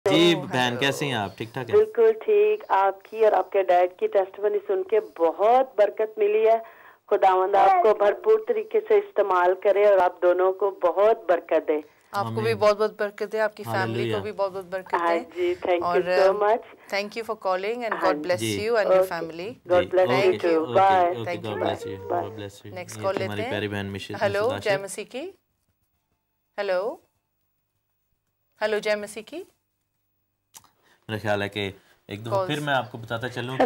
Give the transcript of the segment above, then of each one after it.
जी बहन, कैसे हैं आप? ठीक ठाक है? बिल्कुल ठीक। आपकी और आपके डैड की टेस्टमनी सुन के बहुत बरकत मिली है। खुदावंद आपको भरपूर तरीके से इस्तेमाल करे और आप दोनों को बहुत बरकत दे। आपको भी बहुत बहुत बरकत है, आपकी फैमिली को भी बहुत बहुत बरकत है। जी, thank you so much. Thank you for calling and God bless you and your family. God bless you too. Bye. Thank you. God bless you. Next call लेते हैं। प्यारी बहन मिशेल। हेलो जय मसीह की। हेलो हेलो जय मसीह की। मेरा ख्याल है कि एक दो फिर मैं आपको बताता चलूं कि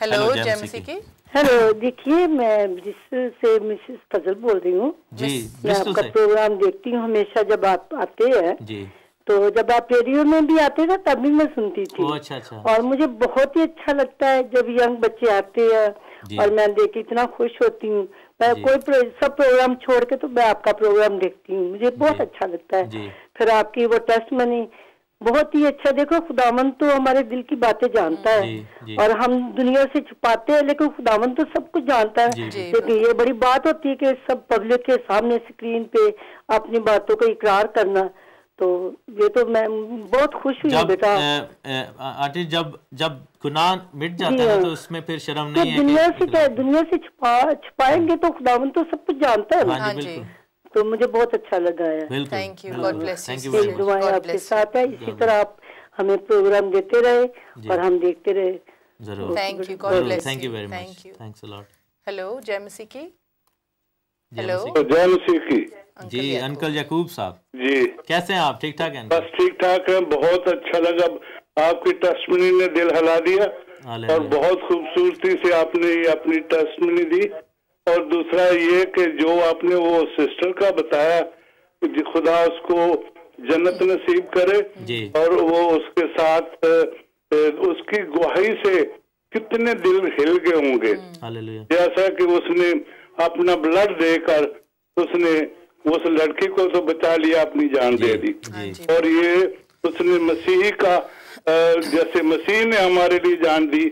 हेलो जय मसीह की। हेलो, देखिए मैं ब्रिस्टल से मिसेस फजल बोल रही हूँ जी। मैं आपका प्रोग्राम देखती हूँ हमेशा जब आप आते हैं जी। तो जब आप रेडियो में भी आते ना तभी मैं सुनती थी। अच्छा अच्छा। और मुझे बहुत ही अच्छा लगता है जब यंग बच्चे आते हैं और मैं देख के इतना खुश होती हूँ। मैं कोई सब प्रोग्राम छोड़ के तो मैं आपका प्रोग्राम देखती हूँ, मुझे बहुत अच्छा लगता है। फिर आपकी वो टेस्टमनी बहुत ही अच्छा। देखो खुदावन तो हमारे दिल की बातें जानता है और हम दुनिया से छुपाते हैं लेकिन खुदावन तो सब कुछ जानता है। लेकिन ये बड़ी बात होती है कि सब पब्लिक के सामने स्क्रीन पे अपनी बातों का इकरार करना। तो ये तो मैं बहुत खुश हुई बेटा। आंटी जब जब गुनाह मिट जाता है तो उसमें फिर शर्म नहीं है। दुनिया से छुपाएंगे तो खुदावन तो सब कुछ जानता है। हाँ जी बिल्कुल। तो मुझे बहुत अच्छा लगा है। Thank you, God bless you. दुआएं आपके साथ है, इसी तरह आप हमें प्रोग्राम देते रहे और हम देखते रहे। जरूर। Thank you, God bless you. Thank you very much. Thanks a lot. Hello जय मसीह की। हेलो जय मसीह की। जी अंकल याकूब साहब जी, कैसे हैं आप? ठीक ठाक हैं? बस ठीक ठाक है। बहुत अच्छा लगा, आपकी टेस्टमनी ने दिल हिला दिया और बहुत खूबसूरती से आपने ये अपनी टेस्टमनी दी। और दूसरा ये कि जो आपने वो सिस्टर का बताया, खुदा उसको जन्नत नसीब करे और वो उसके साथ उसकी गवाही से कितने दिल हिल गए होंगे। जैसा कि उसने अपना ब्लड देकर उसने उस लड़की को तो बचा लिया, अपनी जान दे दी। और ये उसने मसीह का जैसे मसीह ने हमारे लिए जान दी,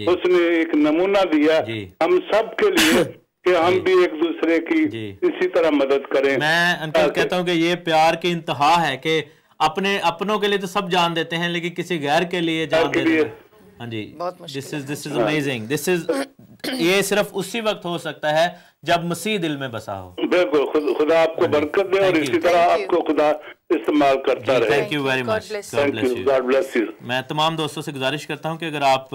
उसने एक नमूना दिया हम सब के लिए कि हम भी एक दूसरे की इसी तरह मदद करें। मैं अंकल कहता हूँ कि ये प्यार की इंतहा है कि अपने अपनों के लिए तो सब जान देते हैं लेकिन किसी गैर के लिए जान देते हैं। हाँ जी, this is amazing. This is ये सिर्फ उसी वक्त हो सकता है जब मसीह दिल में बसा हो। बिल्कुल। खुदा आपको बरकत दे और इसी तरह आपको खुदा इस्तेमाल करता रहे। Thank you very much. God bless you. मैं तमाम दोस्तों से गुजारिश करता हूँ कि अगर आप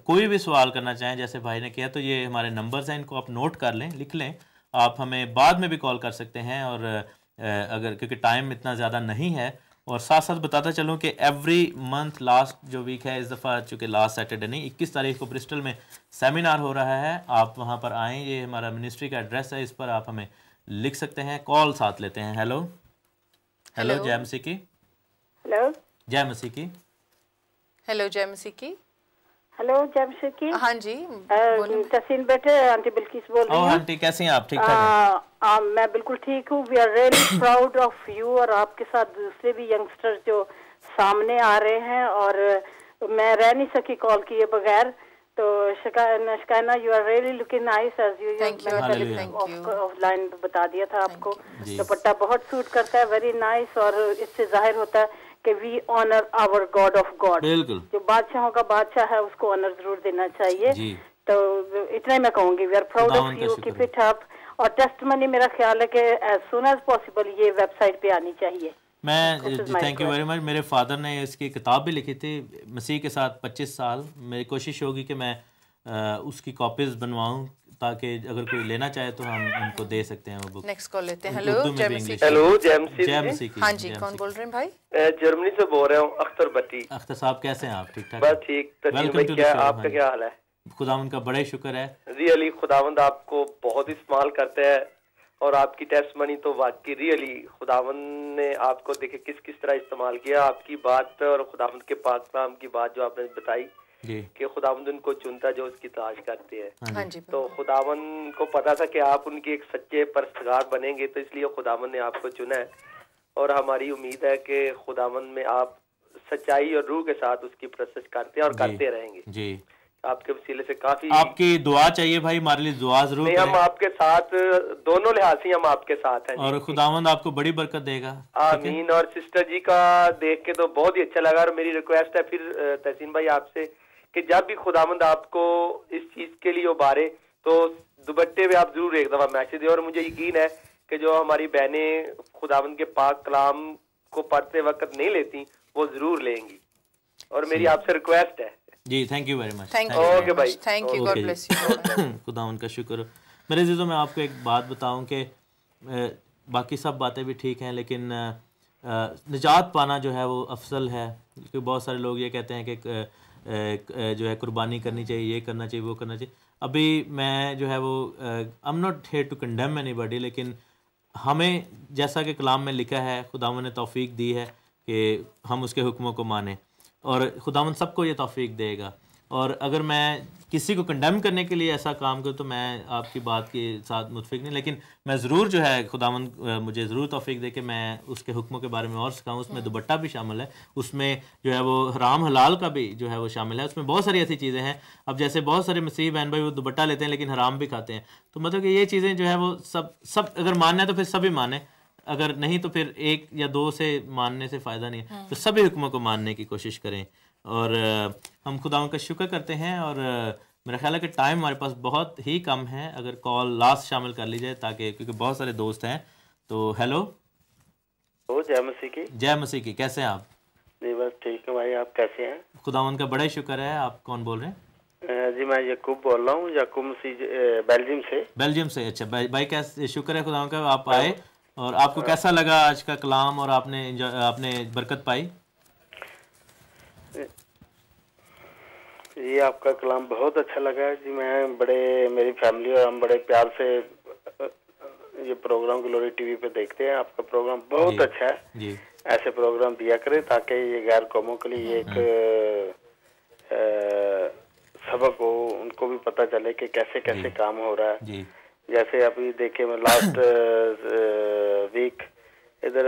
कोई भी सवाल करना चाहें जैसे भाई ने किया तो ये हमारे नंबर्स हैं, इनको आप नोट कर लें, लिख लें। आप हमें बाद में भी कॉल कर सकते हैं और अगर क्योंकि टाइम इतना ज़्यादा नहीं है। और साथ साथ बताता चलूँ कि एवरी मंथ लास्ट जो वीक है, इस दफ़ा चूँकि लास्ट सैटरडे नहीं 21 तारीख को ब्रिस्टल में सेमिनार हो रहा है, आप वहाँ पर आएँ। ये हमारा मिनिस्ट्री का एड्रेस है, इस पर आप हमें लिख सकते हैं। कॉल साथ लेते हैं। हेलो हेलो जय मसीह की। हेलो जय मसीह की। हेलो जय मसीह की। हेलो जय मसीह की। हाँ जी तहसीन बैठे, आंटी बिल्किस बोल रही हूँ। आंटी कैसी हैं आप? ठीक ठाक हैं? मैं बिल्कुल ठीक हूँ। We are really proud of you और आपके साथ दूसरे भी यंगस्टर्स जो सामने आ रहे हैं। और मैं रह नहीं सकी कॉल किए बगैर। तो Shikayna you are really looking nice as you. मैंने ऑफलाइन बता दिया था आपको। दुपट्टा बहुत सूट करता है, वेरी नाइस। और इससे जाहिर होता है कि we honour our god of god. जो बादशाहों का बादशाह है उसको ऑनर जरूर देना चाहिए। तो इतना ही मैं कहूँगी। We are proud of you, keep it up. और टेस्टमनी मेरा ख्याल है कि एज सुन एज पॉसिबल ये वेबसाइट पे आनी चाहिए। मैं थैंक यू वेरी मच। मेरे फादर ने इसकी किताब भी लिखी थी, मसीह के साथ 25 साल। मेरी कोशिश होगी कि मैं उसकी कॉपीज बनवाऊं ताकि अगर कोई लेना चाहे तो हम उनको दे सकते हैं वो बुक। नेक्स्ट कॉल लेते हैं। हेलो जय मसीह। हेलो जय मसीह की। हाँ जी, कौन बोल रहे हैं भाई? जर्मनी से बोल रहा हूँ, अख्तर भट्टी। अख्तर साहब कैसे हैं आप? ठीक ठाक? बस ठीक। आपका क्या हाल है? खुदावंद का बड़ा ही शुक्र है। रियली खुदावंद आपको बहुत इस्तेमाल करते हैं और आपकी टेस्टमनी तो वाकई रियली खुदावंद ने आपको देखे किस किस तरह इस्तेमाल किया। आपकी बात और खुदावंद के पाक कलाम की बात जो आपने बताई कि खुदावंद उनको चुनता जो उसकी तलाश करते हैं। हाँ जी। तो खुदावंद को पता था कि आप उनके एक सच्चे परस्तगार बनेंगे, तो इसलिए खुदावंद ने आपको चुना है। और हमारी उम्मीद है कि खुदावंद में आप सच्चाई और रूह के साथ उसकी प्रोसेस करते हैं और करते रहेंगे जी। आपके वसीले से काफी आपकी दुआ चाहिए भाई, हमारे लिए दुआ जरूर नहीं, हम आपके साथ दोनों लिहाज से हम आपके साथ हैं और खुदावंद आपको बड़ी बरकत देगा। आमीन। और सिस्टर जी का देख के तो बहुत ही अच्छा लगा और मेरी रिक्वेस्ट है फिर तहसीन भाई आपसे कि जब भी खुदावंद आपको इस चीज के लिए उबारे तो दुपट्टे पे आप जरूर एक दफा मैसेज दें। और मुझे यकीन है कि जो हमारी बहनें खुदावंद के पाक कलाम को पढ़ते वक्त नहीं लेती वो जरूर लेंगी, और मेरी आपसे रिक्वेस्ट है जी। Thank you very much. Thank you okay भाई, thank you, God bless you. खुदावंद का शुक्र। मेरे अज़ीज़ों, मैं आपको एक बात बताऊं कि बाकी सब बातें भी ठीक हैं, लेकिन निजात पाना जो है वो अफसल है। क्योंकि बहुत सारे लोग ये कहते हैं कि जो है कुर्बानी करनी चाहिए, ये करना चाहिए, वो करना चाहिए। अभी मैं जो है वो I am not here to condemn anybody, लेकिन हमें जैसा कि कलाम में लिखा है, खुदावंद ने तौफीक दी है कि हम उसके हुक्मों को मानें, और खुदावंद सबको ये तौफीक देगा। और अगर मैं किसी को कंडेम करने के लिए ऐसा काम करूँ तो मैं आपकी बात के साथ मुतफिक नहीं, लेकिन मैं ज़रूर जो है खुदावंद मुझे ज़रूर तौफीक दे कि मैं उसके हुक्मों के बारे में और सिखाऊँ। उसमें दुपट्टा भी शामिल है, उसमें जो है वो हराम हलाल का भी जो है वो शामिल है, उसमें बहुत सारी ऐसी चीज़ें हैं। अब जैसे बहुत सारे मसीह बहन भाई वो दुपट्टा लेते हैं लेकिन हराम भी खाते हैं, तो मतलब कि ये चीज़ें जो है वो सब अगर मानना है तो फिर सभी माने, अगर नहीं तो फिर एक या दो से मानने से फ़ायदा नहीं है। तो सभी हुक्मों को मानने की कोशिश करें। और हम खुदावंद का शुक्र करते हैं। और मेरा ख्याल है कि टाइम हमारे पास बहुत ही कम है, अगर कॉल लास्ट शामिल कर ली जाए ताकि, क्योंकि बहुत सारे दोस्त हैं। तो हेलो, जय मसीह की। जय मसीह की। कैसे हैं आप? जी बस ठीक है भाई, आप कैसे हैं? खुदावंद का बड़ा ही शुक्र है। आप कौन बोल रहे हैं? जी मैं यकूब बोल रहा हूँ, यकूब मसीह, बेल्जियम से। बेल्जियम से। अच्छा भाई कैसे, शुक्र है खुदावंद का आप आए। और आपको कैसा लगा आज का कलाम और आपने बरकत पाई? जी आपका कलाम बहुत अच्छा लगा जी। मेरी फैमिली और हम बड़े प्यार से ये प्रोग्राम ग्लोरी टीवी पे देखते हैं। आपका प्रोग्राम बहुत अच्छा है जी। ऐसे प्रोग्राम दिया करें ताकि ये गैर कौमों के लिए एक सबक हो, उनको भी पता चले कि कैसे कैसे काम हो रहा है जी। जैसे अभी देखिए मैं लास्ट वीक इधर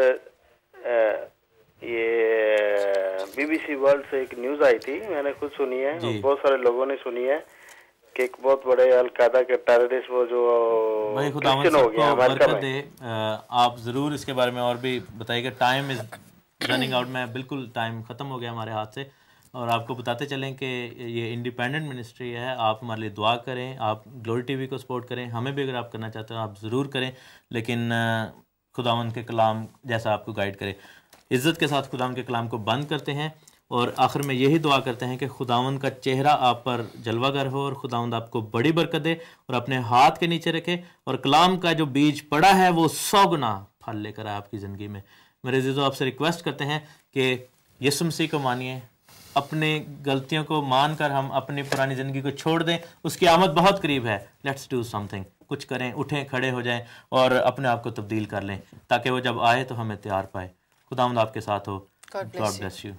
ये BBC वर्ल्ड से एक न्यूज़ आई थी, मैंने खुद सुनी है, बहुत सारे लोगों ने सुनी है कि एक बहुत बड़े अल-कायदा के टेररिस्ट वो जो क्रिश्चियन हो गया अमेरिका में। आप ज़रूर इसके बारे में और भी बताइएगा। टाइम इज़ रनिंग आउट में, बिल्कुल टाइम ख़त्म हो गया हमारे हाथ से। और आपको बताते चलें कि ये इंडिपेंडेंट मिनिस्ट्री है, आप हमारे लिए दुआ करें, आप ग्लोरी टीवी को सपोर्ट करें, हमें भी अगर आप करना चाहते हो आप ज़रूर करें, लेकिन खुदावंद के कलाम जैसा आपको गाइड करे। इज़्ज़त के साथ खुदावंद के कलाम को बंद करते हैं और आखिर में यही दुआ करते हैं कि खुदावंद का चेहरा आप पर जलवागर हो और खुदावंद आपको बड़ी बरकत दे और अपने हाथ के नीचे रखे और कलाम का जो बीज पड़ा है वो 100 गुना फल लेकर आए आपकी ज़िंदगी में। मेरे अज़ीज़ों, आपसे रिक्वेस्ट करते हैं कि यीशु मसीह को मानिए, अपने गलतियों को मानकर हम अपनी पुरानी ज़िंदगी को छोड़ दें। उसकी आमद बहुत करीब है। लेट्स डू समथिंग, कुछ करें, उठें, खड़े हो जाएं और अपने आप को तब्दील कर लें ताकि वो जब आए तो हमें तैयार पाए। खुदावंद आपके साथ हो। God bless you.